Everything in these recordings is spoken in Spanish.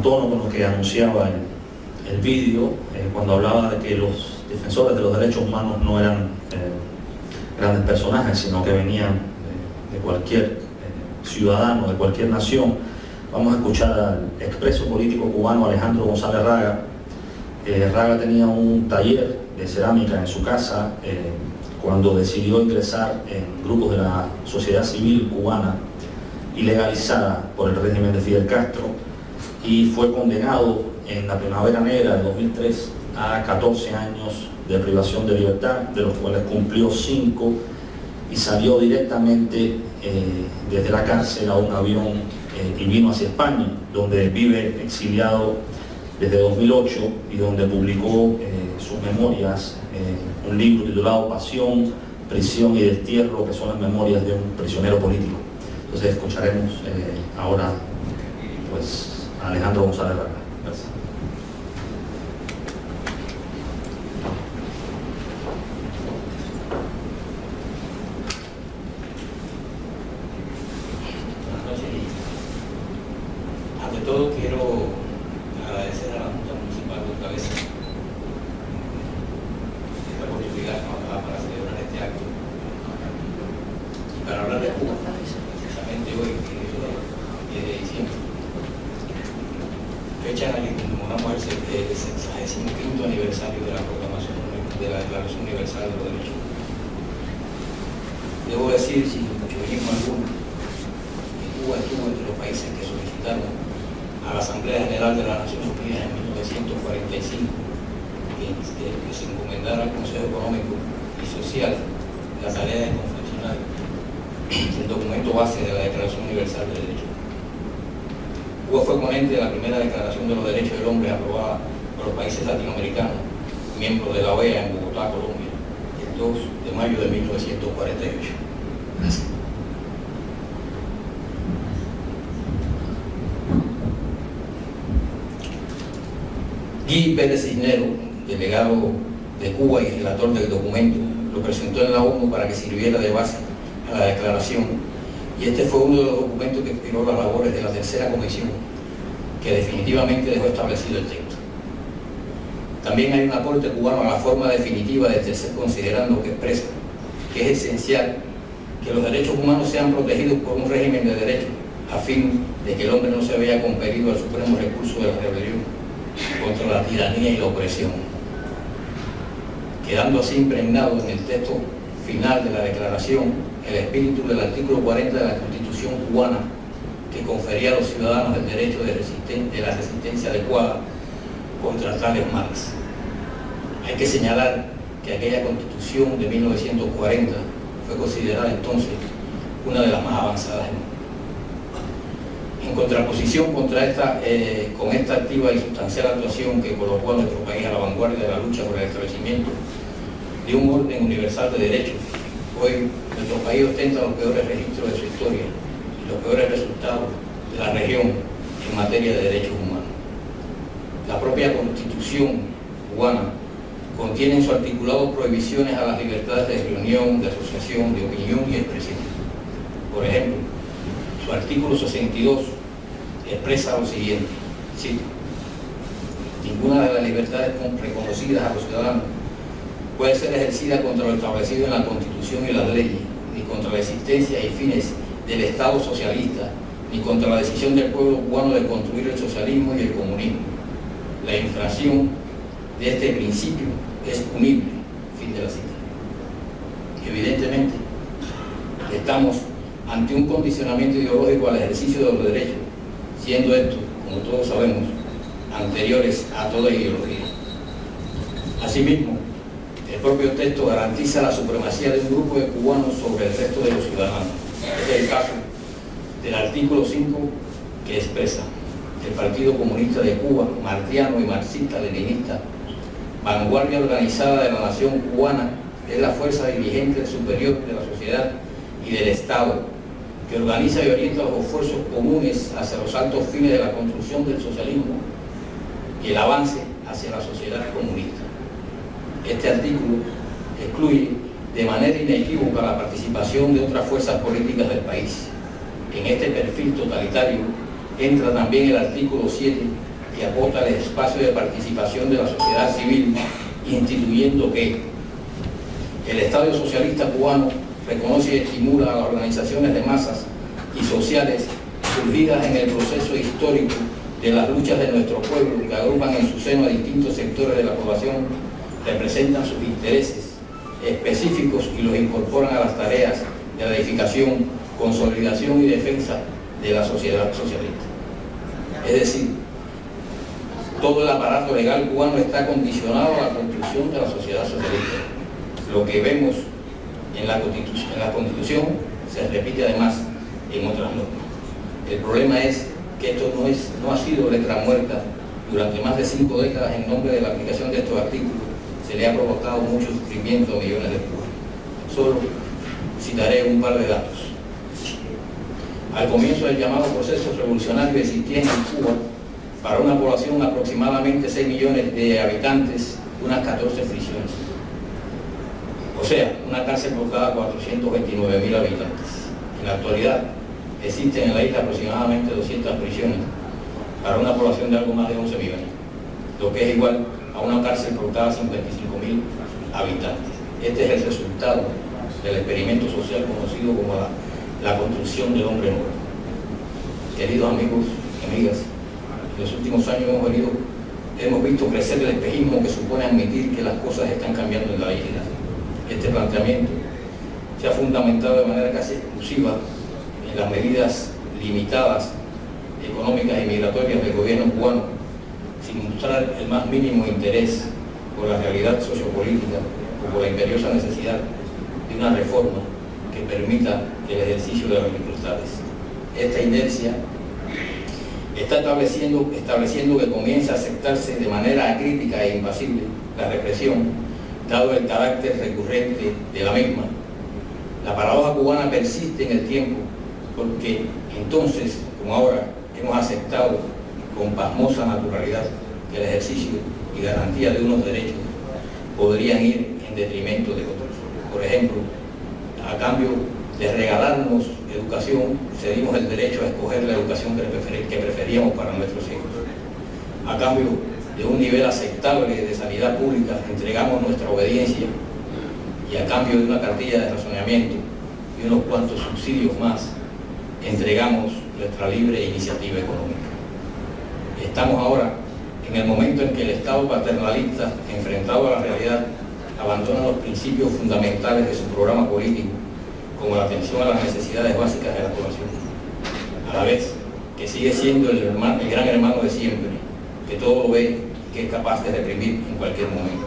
tono con lo que anunciaba el vídeo, cuando hablaba de que los defensores de los derechos humanos no eran grandes personajes, sino que venían de cualquier ciudadano, de cualquier nación. Vamos a escuchar al expreso político cubano Alejandro González Raga. Raga tenía un taller de cerámica en su casa cuando decidió ingresar en grupos de la sociedad civil cubana ilegalizada por el régimen de Fidel Castro, y fue condenado en la Primavera Negra de 2003 a 14 años de privación de libertad, de los cuales cumplió 5, y salió directamente desde la cárcel a un avión y vino hacia España, donde vive exiliado desde 2008 y donde publicó sus memorias, un libro titulado Pasión, Prisión y Destierro, que son las memorias de un prisionero político. Entonces escucharemos ahora pues, a Alejandro González Raga. Gracias. Buenas noches. Ante todo quiero agradecer a la Junta Municipal de Fortaleza esta oportunidad para celebrar este acto y para hablar de Cuba, precisamente hoy, 10 de diciembre, fecha en la que conmemoramos el 65º aniversario de la proclamación de la Declaración Universal de los Derechos Humanos. Debo decir, sin egoísmo alguno, que Cuba estuvo entre los países que solicitaron a la Asamblea General de las Naciones Unidas en 1945 que se encomendara al Consejo Económico y Social la tarea de confeccionar el documento base de la Declaración Universal de Derechos Humanos. Cuba fue ponente de la primera Declaración de los Derechos del Hombre aprobada por los países latinoamericanos, miembros de la OEA en Bogotá, Colombia, el 2 de mayo de 1948. Gracias. Guy Pérez Cisneros, delegado de Cuba y relator del documento, lo presentó en la ONU para que sirviera de base a la declaración, y este fue uno de los documentos que inspiró las labores de la tercera comisión, que definitivamente dejó establecido el texto. También hay un aporte cubano a la forma definitiva de este ser, considerando que expresa que es esencial que los derechos humanos sean protegidos por un régimen de derecho, a fin de que el hombre no se vea compelido al supremo recurso de la rebelión contra la tiranía y la opresión, quedando así impregnado en el texto final de la declaración el espíritu del artículo 40 de la Constitución cubana, que confería a los ciudadanos el derecho de la resistencia adecuada contra tales males. Hay que señalar que aquella Constitución de 1940 fue considerada entonces una de las más avanzadas del mundo. En contraposición contra con esta activa y sustancial actuación que colocó a nuestro país a la vanguardia de la lucha por el establecimiento de un orden universal de derechos, hoy nuestro país ostenta los peores registros de su historia y los peores resultados de la región en materia de derechos humanos. La propia Constitución cubana contiene en su articulado prohibiciones a las libertades de reunión, de asociación, de opinión y expresión. Por ejemplo, su artículo 62 expresa lo siguiente, cito: ninguna de las libertades reconocidas a los ciudadanos puede ser ejercida contra lo establecido en la Constitución y las leyes, ni contra la existencia y fines del Estado socialista, ni contra la decisión del pueblo cubano de construir el socialismo y el comunismo. La infracción de este principio es punible. Fin de la cita. Evidentemente, estamos ante un condicionamiento ideológico al ejercicio de los derechos, siendo estos, como todos sabemos, anteriores a toda ideología. Asimismo, el propio texto garantiza la supremacía de un grupo de cubanos sobre el resto de los ciudadanos. Este es el caso del artículo 5, que expresa: el Partido Comunista de Cuba, marxiano y marxista-leninista, vanguardia organizada de la nación cubana, es la fuerza dirigente superior de la sociedad y del Estado, que organiza y orienta los esfuerzos comunes hacia los altos fines de la construcción del socialismo y el avance hacia la sociedad comunista. Este artículo excluye de manera inequívoca la participación de otras fuerzas políticas del país. En este perfil totalitario entra también el artículo 7, y acota el espacio de participación de la sociedad civil, instituyendo que el Estado socialista cubano reconoce y estimula a las organizaciones de masas y sociales surgidas en el proceso histórico de las luchas de nuestro pueblo, que agrupan en su seno a distintos sectores de la población, representan sus intereses específicos y los incorporan a las tareas de la edificación, consolidación y defensa de la sociedad socialista. Es decir, todo el aparato legal cubano está condicionado a la construcción de la sociedad socialista. Lo que vemos en la Constitución se repite además en otras normas. El problema es que esto no ha sido letra muerta. Durante más de 5 décadas, en nombre de la aplicación de estos artículos, se le ha provocado mucho sufrimiento a millones de cubanos. Solo citaré un par de datos. Al comienzo del llamado proceso revolucionario existía en Cuba, para una población de aproximadamente 6 millones de habitantes, unas 14 prisiones. O sea, una cárcel por cada 429.000 habitantes. En la actualidad, existen en la isla aproximadamente 200 prisiones para una población de algo más de 11 millones, lo que es igual a una cárcel por cada 55.000 habitantes. Este es el resultado del experimento social conocido como la construcción del hombre nuevo. Queridos amigos y amigas, en los últimos años hemos visto crecer el espejismo que supone admitir que las cosas están cambiando en la isla. Este planteamiento se ha fundamentado de manera casi exclusiva en las medidas limitadas, económicas y migratorias del gobierno cubano, sin mostrar el más mínimo interés por la realidad sociopolítica o por la imperiosa necesidad de una reforma que permita el ejercicio de las libertades. Esta inercia está estableciendo que comienza a aceptarse de manera acrítica e impasible la represión, dado el carácter recurrente de la misma. La paradoja cubana persiste en el tiempo, porque entonces, como ahora, hemos aceptado con pasmosa naturalidad que el ejercicio y garantía de unos derechos podrían ir en detrimento de otros. Por ejemplo, a cambio de regalarnos educación, cedimos el derecho a escoger la educación que preferíamos para nuestros hijos. A cambio de un nivel aceptable de sanidad pública, entregamos nuestra obediencia, y a cambio de una cartilla de razonamiento y unos cuantos subsidios más, entregamos nuestra libre iniciativa económica. Estamos ahora en el momento en que el Estado paternalista, enfrentado a la realidad, abandona los principios fundamentales de su programa político, como la atención a las necesidades básicas de la población, a la vez que sigue siendo el gran hermano de siempre, que todo lo ve y que es capaz de reprimir en cualquier momento.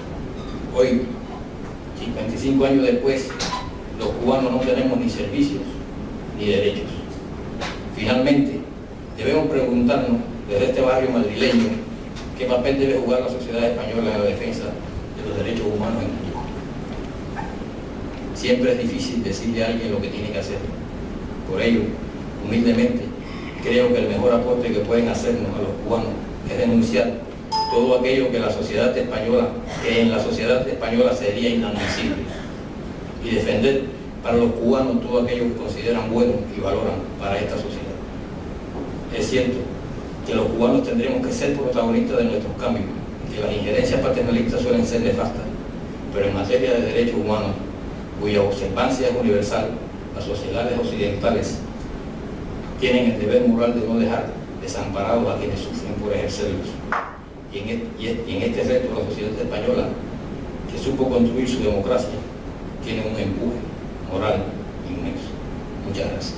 Hoy, 55 años después, los cubanos no tenemos ni servicios ni derechos. Finalmente, debemos preguntarnos desde este barrio madrileño qué papel debe jugar la sociedad española en la defensa de los derechos humanos en Cuba. Siempre es difícil decirle a alguien lo que tiene que hacer. Por ello, humildemente, creo que el mejor aporte que pueden hacernos a los cubanos es denunciar todo aquello que en la sociedad española sería inadmisible, y defender para los cubanos todo aquello que consideran bueno y valoran para esta sociedad. Es cierto que los cubanos tendremos que ser protagonistas de nuestros cambios, que las injerencias paternalistas suelen ser nefastas, pero en materia de derechos humanos, cuya observancia es universal, las sociedades occidentales tienen el deber moral de no dejar desamparados a quienes sufren por ejercerlos. Y en este reto, la sociedad española, que supo construir su democracia, tiene un empuje moral inmenso. Muchas gracias.